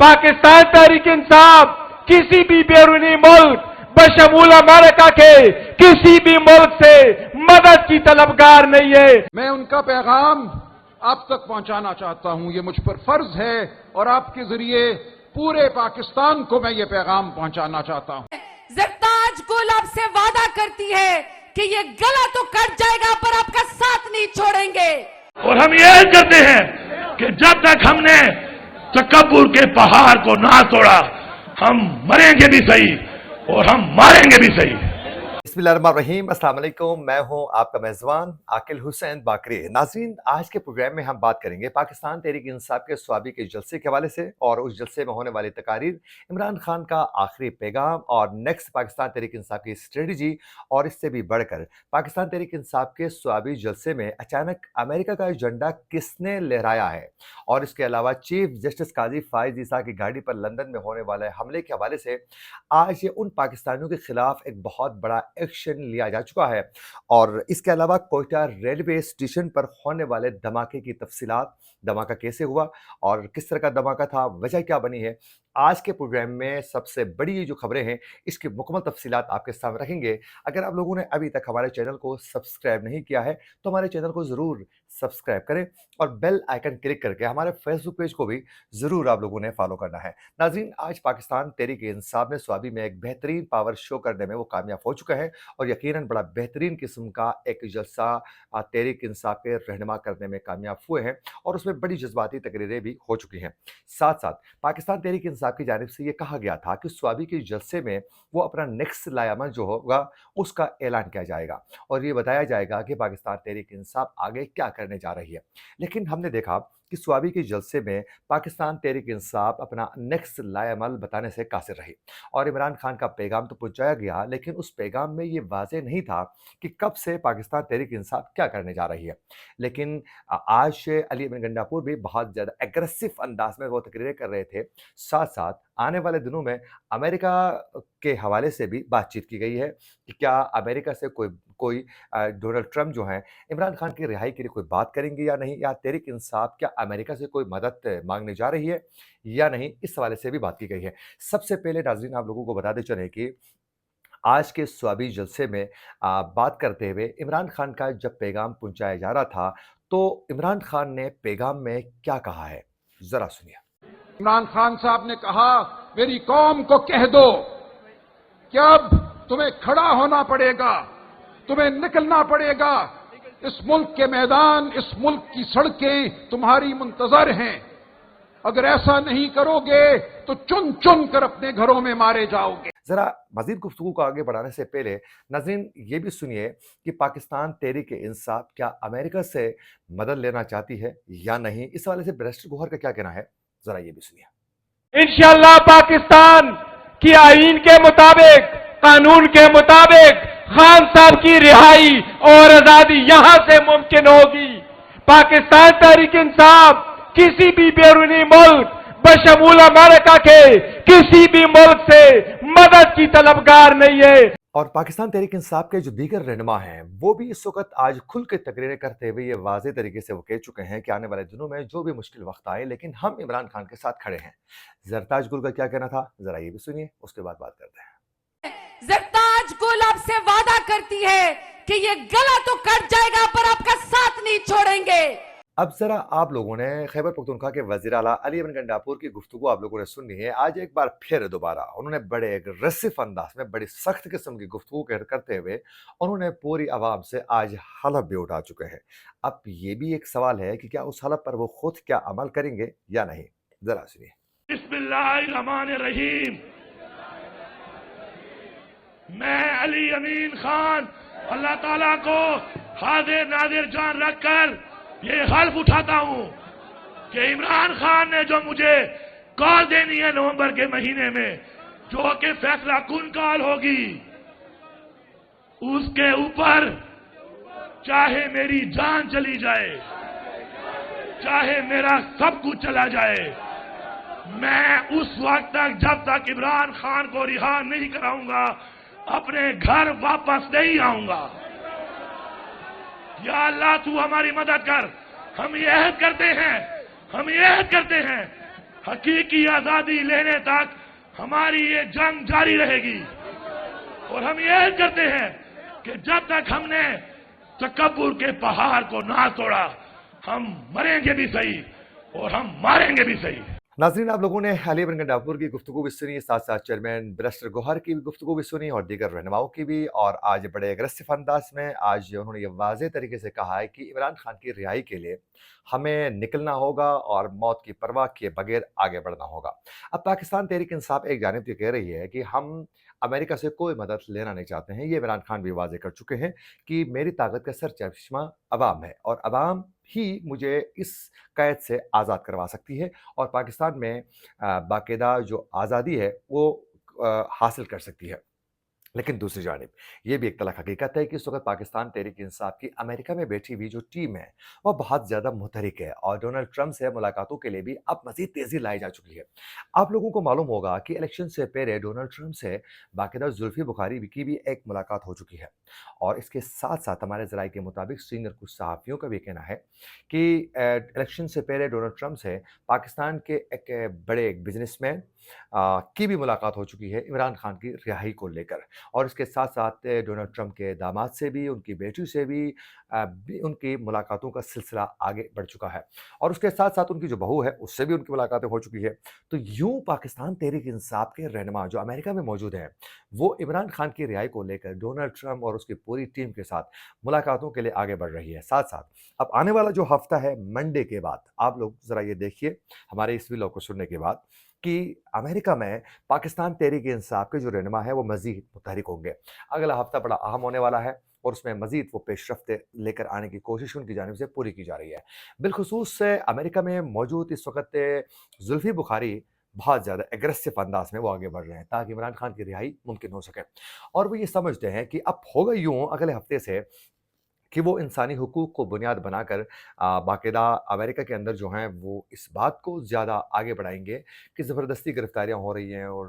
पाकिस्तान तहरीक इंसाफ किसी भी बैरूनी मुल्क बशमूल अमेरिका के किसी भी मुल्क से मदद की तलबगार नहीं है। मैं उनका पैगाम आप तक पहुंचाना चाहता हूं, ये मुझ पर फर्ज है और आपके जरिए पूरे पाकिस्तान को मैं ये पैगाम पहुंचाना चाहता हूं। ज़रताज गुल आपसे वादा करती है कि ये गला तो कट जाएगा पर आपका साथ नहीं छोड़ेंगे। और हम ये करते हैं कि जब तक हमने तकब्बुर के पहाड़ को ना तोड़ा, हम मरेंगे भी सही और हम मारेंगे भी सही। बिस्मिल्लाहिर्रहमानिर्रहीम, अस्सलाम वालेकुम। मैं हूं आपका मेज़बान आकिल हुसैन बाकरी। नाज़रीन, आज के प्रोग्राम में हम बात करेंगे पाकिस्तान तहरीक इंसाफ के स्वाबी के जलसे के हवाले से और उस जलसे में होने वाली तकारीर, इमरान खान का आखिरी पैगाम और नेक्स्ट पाकिस्तान तहरीक इंसाफ की स्ट्रेटजी, और इससे भी बढ़कर पाकिस्तान तहरीक इंसाफ के स्वाबी जलसे में अचानक अमेरिका का एजेंडा किसने लहराया है, और इसके अलावा चीफ जस्टिस काजी फाइज ईसा की गाड़ी पर लंदन में होने वाले हमले के हवाले से आज ये उन पाकिस्तानियों के खिलाफ एक बहुत बड़ा एक्शन लिया जा चुका है। और इसके अलावा कोयटा रेलवे स्टेशन पर होने वाले धमाके की तफसीलात, धमाका कैसे हुआ और किस तरह का धमाका था, वजह क्या बनी है, आज के प्रोग्राम में सबसे बड़ी जो खबरें हैं इसकी मुकम्मल तफसीलात आपके सामने रखेंगे। अगर आप लोगों ने अभी तक हमारे चैनल को सब्सक्राइब नहीं किया है तो हमारे चैनल को ज़रूर सब्सक्राइब करें और बेल आइकन क्लिक करके हमारे फेसबुक पेज को भी ज़रूर आप लोगों ने फॉलो करना है। नाज़रीन, आज पाकिस्तान तहरीक इंसाफ ने स्वाबी में एक बेहतरीन पावर शो करने में वो कामयाब हो चुका है और यकीनन बड़ा बेहतरीन किस्म का एक जलसा तहरीक इंसाफ के रहनुमा करने में कामयाब हुए हैं और उसमें बड़ी जज्बाती तकरीरें भी हो चुकी हैं। साथ साथ पाकिस्तान तहरीक इंसाफ की जानिब से ये कहा गया था कि स्वाबी के जलसे में वो अपना नेक्स्ट लायामल जो होगा उसका ऐलान किया जाएगा और ये बताया जाएगा कि पाकिस्तान तहरीक इंसाफ आगे क्या करने जा रही है। लेकिन हमने देखा कि स्वाबी के जलसे में पाकिस्तान तहरीक इंसाफ अपना नेक्स्ट लायामल बताने से कासिर रही और इमरान खान का पैगाम तो पहुंचाया गया, लेकिन उस पैगाम में ये वाज़ेह नहीं था कि कब से पाकिस्तान तहरीक इंसाफ क्या करने जा रही है। लेकिन आज अली अमीन गंडापुर भी बहुत ज़्यादा एग्रेसिव अंदाज में वो तकरीरें कर रहे थे। साथ साथ आने वाले दिनों में अमेरिका के हवाले से भी बातचीत की गई है कि क्या अमेरिका से कोई डोनाल्ड ट्रंप जो हैं इमरान खान की रिहाई के लिए कोई बात करेंगे या नहीं, या तहरीक इंसाफ क्या अमेरिका से कोई मदद मांगने जा रही है या नहीं, इस हवाले से भी बात की गई है। सबसे पहले नाज़रीन आप लोगों को बता दें चलें कि आज के स्वाबी जलसे में बात करते हुए इमरान खान का जब पैगाम पहुंचाया जा रहा था तो इमरान खान ने पैगाम में क्या कहा है, ज़रा सुनिए। इमरान खान साहब ने कहा, मेरी कौम को कह दो कि अब तुम्हें खड़ा होना पड़ेगा, तुम्हें निकलना पड़ेगा। इस मुल्क के मैदान, इस मुल्क की सड़कें तुम्हारी मुंतजर हैं। अगर ऐसा नहीं करोगे तो चुन चुन कर अपने घरों में मारे जाओगे। जरा मजीद गुफ्तगू को आगे बढ़ाने से पहले नाज़रीन ये भी सुनिए कि पाकिस्तान तहरीक इंसाफ क्या अमेरिका से मदद लेना चाहती है या नहीं, इस हवाले से बैरिस्टर गौहर का क्या कहना है, जरा ये भी सुनिए। इंशाअल्लाह पाकिस्तान की आईन के मुताबिक, कानून के मुताबिक खान साहब की रिहाई और आजादी यहां से मुमकिन होगी। पाकिस्तान तहरीक इंसाफ किसी भी बैरूनी मुल्क बशमूल अमेरिका के किसी भी मुल्क से मदद की तलबगार नहीं है। और पाकिस्तान तहरीक इंसाफ के जो दीगर रहनुमा हैं वो भी इस वक्त आज खुल के तकरीरें करते हुए ये वाज़े तरीके से वो कह चुके हैं कि आने वाले दिनों में जो भी मुश्किल वक्त आए लेकिन हम इमरान खान के साथ खड़े हैं। ज़रताज गुल का क्या कहना था, जरा ये भी सुनिए, उसके बाद बात करते हैं। ज़रताज गुल आपसे वादा करती है कि ये गला तो कट जाएगा पर आपका साथ नहीं छोड़ेंगे। अब जरा आप लोगों ने खैबर पख्तूनख्वा के वज़ीर आला अली अमीन गंडापुर की गुफ्तगू आप लोगों ने सुनी है। आज एक बार फिर दोबारा उन्होंने बड़े एग्रेसिव अंदाज में बड़ी सख्त किस्म की गुफ्तगू करते हुए उन्होंने पूरी आवाम से आज हलफ भी उठा चुके हैं। अब ये भी एक सवाल है कि क्या उस हलफ पर वो खुद क्या अमल करेंगे या नहीं, जरा सुनिए। बिस्मिल्लाहिर्रहमानिर्रहीम। मैं अली अमीन खान अल्लाह ताला को हाजिर नाजिर जान रखकर ये हल्फ उठाता हूं कि इमरान खान ने जो मुझे कॉल देनी है नवंबर के महीने में, जो कि फैसला कुन कॉल होगी, उसके ऊपर चाहे मेरी जान चली जाए, चाहे मेरा सब कुछ चला जाए, मैं उस वक्त तक जब तक इमरान खान को रिहा नहीं कराऊंगा अपने घर वापस नहीं आऊंगा। या अल्लाह तू हमारी मदद कर। हम ये अहद करते हैं حقیقی آزادی لینے تک ہماری یہ جنگ جاری رہے گی. اور ہم یہ کرتے ہیں کہ جب تک ہم نے تکبر کے پہاڑ کو نہ توڑا ہم مریں گے بھی صحیح اور ہم ماریں گے بھی صحیح. ناظرین، آپ لوگوں نے علی ابراہیم گنڈاپور کی گفتگو بھی سنی، ساتھ ساتھ چیئرمین بیرسٹر گوہر کی بھی گفتگو بھی سنی اور دیگر رہنماؤں کی بھی. اور آج بڑے اگریسو انداز میں آج انہوں نے یہ واضح طریقے سے کہا ہے کہ عمران خان کی رہائی کے لیے ہمیں نکلنا ہوگا اور موت کی پرواہ کیے بغیر آگے بڑھنا ہوگا. اب پاکستان تحریک انصاف ایک جانب یہ کہہ رہی ہے کہ ہم امریکہ سے کوئی مدد لینا نہیں چاہتے ہیں. یہ عمران خان بھی واضح کر چکے ہیں کہ میری طاقت کا سر چشمہ عوام ہے اور عوام ہی مجھے اس قید سے آزاد کروا سکتی ہے اور پاکستان میں باقاعدہ جو آزادی ہے وہ حاصل کر سکتی ہے. لیکن دوسری جانب یہ بھی ایک تلخ حقیقت ہے کہ اس وقت پاکستان تحریک انصاف کی امریکہ میں بیٹھی ہوئی جو ٹیم ہے وہ بہت زیادہ متحرک ہے اور ڈونلڈ ٹرمپ سے ملاقاتوں کے لیے بھی اب مزید تیزی لائی جا چکی ہے. آپ لوگوں کو معلوم ہوگا کہ الیکشن سے پہلے ڈونلڈ ٹرمپ سے باقاعدہ زلفی بخاری کی بھی ایک ملاقات ہو چکی ہے. اور اس کے ساتھ ساتھ ہمارے ذرائع کے مطابق سینئر کچھ صحافیوں کا بھی کہنا ہے کہ الیکشن سے پہلے ڈونلڈ ٹرمپ سے پاکستان کے ایک بڑے بزنس مین کی بھی ملاقات ہو چکی ہے عمران خان کی رہائی کو لے کر. اور اس کے ساتھ ساتھ ڈونلڈ ٹرمپ کے داماد سے بھی، ان کی بیٹی سے بھی ان کی ملاقاتوں کا سلسلہ آگے بڑھ چکا ہے. اور اس کے ساتھ ساتھ ان کی جو بہو ہے اس سے بھی ان کی ملاقاتیں ہو چکی ہے. تو یوں پاکستان تحریک انصاف کے رہنما جو امریکہ میں موجود ہیں وہ عمران خان کی رہائی کو لے کر ڈونلڈ ٹرمپ اور اس کی پوری ٹیم کے ساتھ ملاقاتوں کے لیے آگے بڑھ رہی ہے. ساتھ ساتھ اب آنے والا جو ہفتہ ہے منڈے کے بعد آپ لوگ ذرا یہ دیکھیے ہمارے اس ویلاگ کو سننے کے بعد کہ امریکہ میں پاکستان تحریک انصاف کے جو رہنما ہے وہ مزید متحرک ہوں گے. اگلا ہفتہ بڑا اہم ہونے والا ہے اور اس میں مزید وہ پیش رفتیں لے کر آنے کی کوشش ان کی جانب سے پوری کی جا رہی ہے. بالخصوص امریکہ میں موجود اس وقت زلفی بخاری بہت زیادہ اگریسو انداز میں وہ آگے بڑھ رہے ہیں تاکہ عمران خان کی رہائی ممکن ہو سکے. اور وہ یہ سمجھتے ہیں کہ اب ہوگا یوں اگلے ہفتے سے کہ وہ انسانی حقوق کو بنیاد بنا کر باقاعدہ امریکہ کے اندر جو ہیں وہ اس بات کو زیادہ آگے بڑھائیں گے کہ زبردستی گرفتاریاں ہو رہی ہیں اور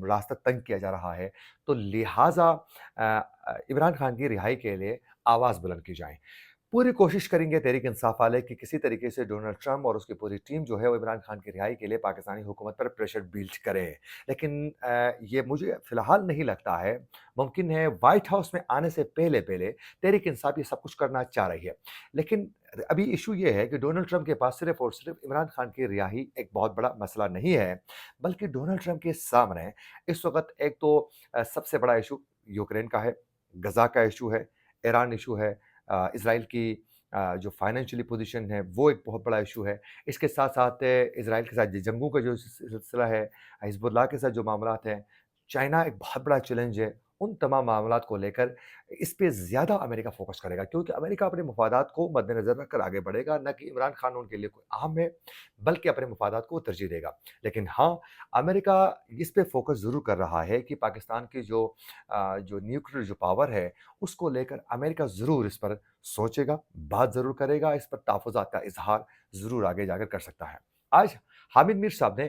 راستہ تنگ کیا جا رہا ہے، تو لہٰذا عمران خان کی رہائی کے لیے آواز بلند کی جائیں. پوری کوشش کریں گے تحریک انصاف والے کہ کسی طریقے سے ڈونلڈ ٹرمپ اور اس کی پوری ٹیم جو ہے وہ عمران خان کی رہائی کے لیے پاکستانی حکومت پر پریشر بلڈ کرے. لیکن یہ مجھے فی الحال نہیں لگتا ہے ممکن ہے. وائٹ ہاؤس میں آنے سے پہلے تحریک انصاف یہ سب کچھ کرنا چاہ رہی ہے. لیکن ابھی ایشو یہ ہے کہ ڈونلڈ ٹرمپ کے پاس صرف اور صرف عمران خان کی رہائی ایک بہت بڑا مسئلہ نہیں ہے، بلکہ ڈونلڈ ٹرمپ کے سامنے اس وقت ایک تو سب سے بڑا ایشو یوکرین کا ہے، غزہ کا ایشو ہے، ایران ایشو ہے، اسرائیل کی جو فائنینشلی پوزیشن ہے وہ ایک بہت بڑا ایشو ہے. اس کے ساتھ ساتھ اسرائیل کے ساتھ جنگوں کا جو سلسلہ ہے، حزب اللہ کے ساتھ جو معاملات ہیں، چائنا ایک بہت بڑا چیلنج ہے. ان تمام معاملات کو لے کر اس پہ زیادہ امریکہ فوکس کرے گا کیونکہ امریکہ اپنے مفادات کو مد نظر رکھ کر آگے بڑھے گا. نہ کہ عمران خان ان کے لیے کوئی اہم ہے بلکہ اپنے مفادات کو ترجیح دے گا. لیکن ہاں امریکہ اس پہ فوکس ضرور کر رہا ہے کہ پاکستان کی جو نیوکلیر جو پاور ہے اس کو لے کر امریکہ ضرور اس پر سوچے گا، بات ضرور کرے گا، اس پر تحفظات کا اظہار ضرور آگے جا کر سکتا ہے. آج حامد میر صاحب نے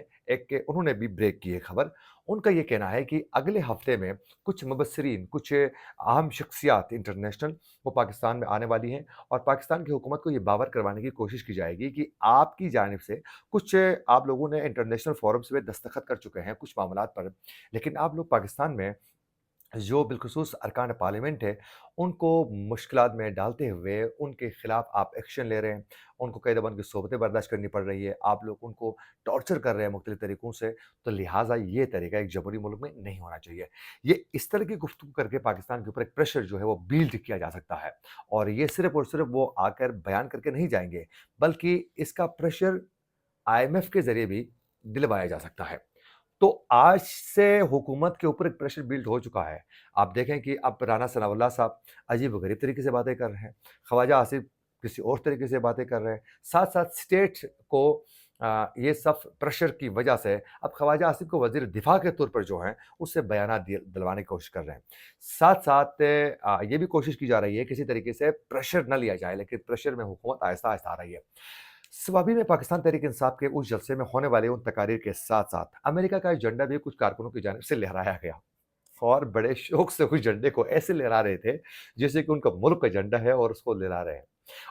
انہوں نے بھی بریک کی ہے خبر. ان کا یہ کہنا ہے کہ اگلے ہفتے میں کچھ مبصرین، کچھ اہم شخصیات انٹرنیشنل وہ پاکستان میں آنے والی ہیں اور پاکستان کی حکومت کو یہ باور کروانے کی کوشش کی جائے گی کہ آپ کی جانب سے کچھ آپ لوگوں نے انٹرنیشنل فورمز پہ دستخط کر چکے ہیں کچھ معاملات پر، لیکن آپ لوگ پاکستان میں جو بالخصوص ارکان پارلیمنٹ ہے ان کو مشکلات میں ڈالتے ہوئے ان کے خلاف آپ ایکشن لے رہے ہیں، ان کو کئی دفعہ ان کی صحبتیں برداشت کرنی پڑ رہی ہے، آپ لوگ ان کو ٹارچر کر رہے ہیں مختلف طریقوں سے. تو لہٰذا یہ طریقہ ایک جمہوری ملک میں نہیں ہونا چاہیے. یہ اس طرح کی گفتگو کر کے پاکستان کے اوپر ایک پریشر جو ہے وہ بلڈ کیا جا سکتا ہے اور یہ صرف اور صرف وہ آ کر بیان کر کے نہیں جائیں گے بلکہ اس کا پریشر IMF کے ذریعے بھی دلوایا جا سکتا ہے. تو آج سے حکومت کے اوپر ایک پریشر بلڈ ہو چکا ہے. آپ دیکھیں کہ اب رانا ثناء اللہ صاحب عجیب و غریب طریقے سے باتیں کر رہے ہیں، خواجہ آصف کسی اور طریقے سے باتیں کر رہے ہیں. ساتھ ساتھ اسٹیٹ کو یہ سب پریشر کی وجہ سے اب خواجہ آصف کو وزیر دفاع کے طور پر جو ہیں اس سے بیانات دلوانے کی کوشش کر رہے ہیں. ساتھ ساتھ یہ بھی کوشش کی جا رہی ہے کسی طریقے سے پریشر نہ لیا جائے، لیکن پریشر میں حکومت آہستہ آہستہ آ رہی ہے. سوابی میں پاکستان تحریک انصاف کے اس جلسے میں ہونے والے ان تقاریر کے ساتھ ساتھ امریکہ کا ایجنڈا بھی کچھ کارکنوں کی جانب سے لہرایا گیا اور بڑے شوق سے اس جھنڈے کو ایسے لہرا رہے تھے جیسے کہ ان کا ملک کا ایجنڈا ہے اور اس کو لہرا رہے ہیں.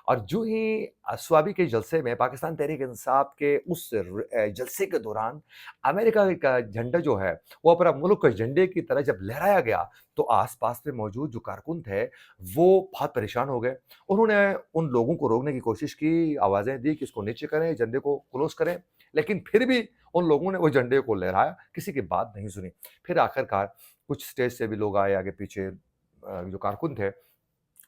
और जो ही स्वाबी के जलसे में पाकिस्तान तहरीक इंसाफ के उस जलसे के दौरान अमेरिका का झंडा जो है वो अपना मुल्क के झंडे की तरह जब लहराया गया, तो आसपास में मौजूद जो कारकुन थे वो बहुत परेशान हो गए। उन्होंने उन लोगों को रोकने की कोशिश की, आवाज़ें दी कि इसको नीचे करें, झंडे को क्लोज करें, लेकिन फिर भी उन लोगों ने वो झंडे को लहराया, किसी की बात नहीं सुनी। फिर आखिरकार कुछ स्टेज से भी लोग आए आगे पीछे, जो कारकुन थे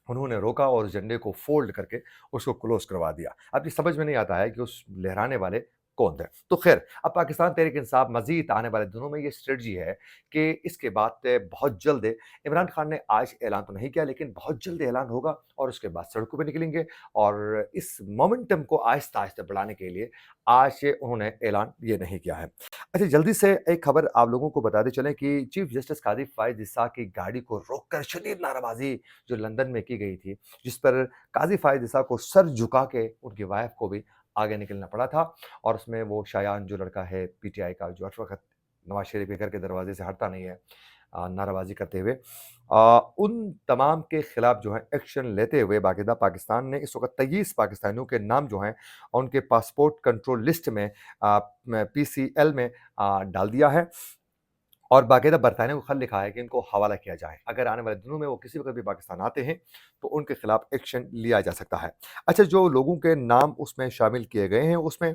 उन्होंने रोका और झंडे को फोल्ड करके उसको क्लोज करवा दिया। अब ये समझ में नहीं आता है कि उस लहराने वाले कौन थे। तो खैर, अब पाकिस्तान तहरीक इंसाफ मजीद आने वाले दिनों में ये स्ट्रेटजी है कि इसके बाद बहुत जल्द, इमरान खान ने आज ऐलान तो नहीं किया लेकिन बहुत जल्द ऐलान होगा और उसके बाद सड़कों पे निकलेंगे और इस मोमेंटम को आहिस्ता आहिस्ता बढ़ाने के लिए आज उन्होंने ऐलान ये नहीं किया है। अच्छा, जल्दी से एक खबर आप लोगों को बताते चलें कि चीफ जस्टिस काजी फायद इसा की गाड़ी को रोककर शदीद नाराबाजी जो लंदन में की गई थी, जिस पर काजी फायद इसा को सर झुका के उनकी वाइफ को भी आगे निकलना पड़ा था। और उसमें वो शायान जो लड़का है पीटीआई का, जो हर वक्त नवाज शरीफ के घर के दरवाजे से हटता नहीं है नाराबाजी करते हुए, उन तमाम के खिलाफ जो है एक्शन लेते हुए बाकायदा पाकिस्तान ने इस वक्त 23 पाकिस्तानियों के नाम जो हैं उनके पासपोर्ट कंट्रोल लिस्ट में पीसीएल में डाल दिया है और बाकायदा बरतानिया को खत लिखा है कि इनको हवाला किया जाए। अगर आने वाले दिनों में वो किसी वक्त भी पाकिस्तान आते हैं तो उनके खिलाफ एक्शन लिया जा सकता है। अच्छा, जो लोगों के नाम उसमें शामिल किए गए हैं उसमें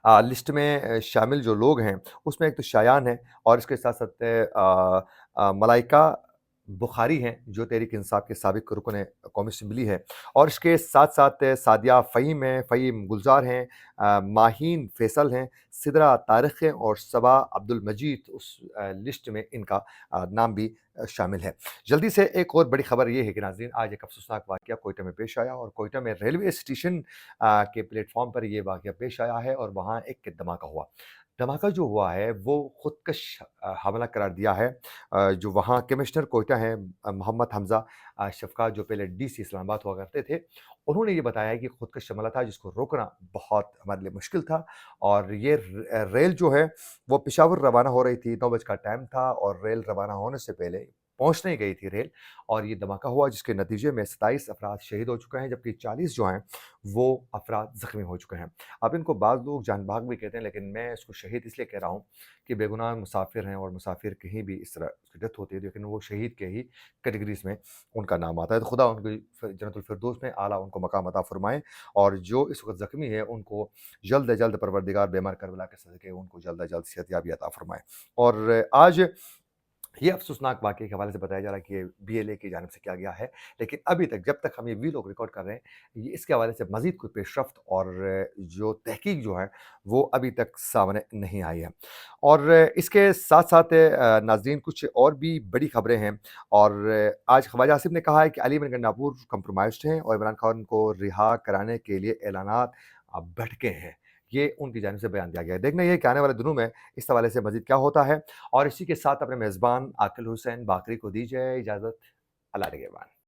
लिस्ट में शामिल जो लोग हैं उसमें एक तो शायान है और इसके साथ साथ मलाइका बुखारी हैं जो तहरीक इंसाफ के साबिक रुकन कौमी असम्बली है और इसके साथ साथ सादिया फ़हीम हैं, फ़हीम गुलजार हैं, माहीन फैसल हैं, सिदरा तारिक हैं और सबा अब्दुल मजीद उस लिस्ट में इनका नाम भी शामिल है। जल्दी से एक और बड़ी खबर ये है कि नाज़रीन, आज एक अफसोसनाक वाक़या कोयटा में पेश आया और कोयटा में रेलवे स्टेशन के प्लेटफॉर्म पर ये वाक़या पेश आया है और वहाँ एक धमाका हुआ। धमाका जो हुआ है वो खुदकश हमला करार दिया है। जो वहाँ कमिश्नर कोयटा हैं मोहम्मद हमज़ा शफ़क़ात, जो पहले डीसी इस्लामाबाद हुआ करते थे, उन्होंने ये बताया कि खुदकश हमला था जिसको रोकना बहुत हमारे लिए मुश्किल था और ये रेल जो है वो पेशावर रवाना हो रही थी, 9 बजे का टाइम था और रेल रवाना होने से पहले पहुँच नहीं गई थी रेल और ये धमाका हुआ जिसके नतीजे में 27 अफराद शहीद हो चुके हैं जबकि 40 जो हैं वो अफराद ज़ख्मी हो चुके हैं। अब इनको बाज़ लोग जान भाग भी कहते हैं लेकिन मैं इसको शहीद इसलिए कह रहा हूँ कि बेगुनाह मुसाफिर हैं और मुसाफिर कहीं भी इस तरह उसकी डेथ होती है लेकिन वो शहीद के ही कैटेगरीज़ में उनका नाम आता है। तो खुदा उनकी जन्नतुल फिरदौस में आला उनको मकाम अता फ़रमाएँ और जो इस वक्त ज़ख्मी है उनको जल्द अज जल्द परवरदिगार बेमार करबला के सदक़े उनको जल्द अज जल्द सेहतयाबी अता फ़रमाएँ। और आज ये अफ़सोसनाक वाक़ये के हवाले से बताया जा रहा है कि ये बीएलए की जानिब से किया गया है, लेकिन अभी तक जब तक हम ये वीलॉग रिकॉर्ड कर रहे हैं, ये इसके हवाले से मज़ीद कोई पेशरफ़्त और जो तहकीक जो है, वो अभी तक सामने नहीं आई है। और इसके साथ-साथ नाज़रीन कुछ और भी बड़ी ख़बरें हैं और आज ख्वाजा आसिफ ने कहा है कि अली बिन गंडापुर कंप्रोमाइज़्ड हैं और इमरान खान को रिहा कराने के लिए ऐलानात भटके हैं। ये उनकी जानिब से बयान दिया गया है। देखना ये है कि आने वाले दिनों में इस हवाले से मज़ीद क्या होता है और इसी के साथ अपने मेज़बान आकिल हुसैन बाकरी को दीजिए इजाज़त। अल्लाह निगहबान।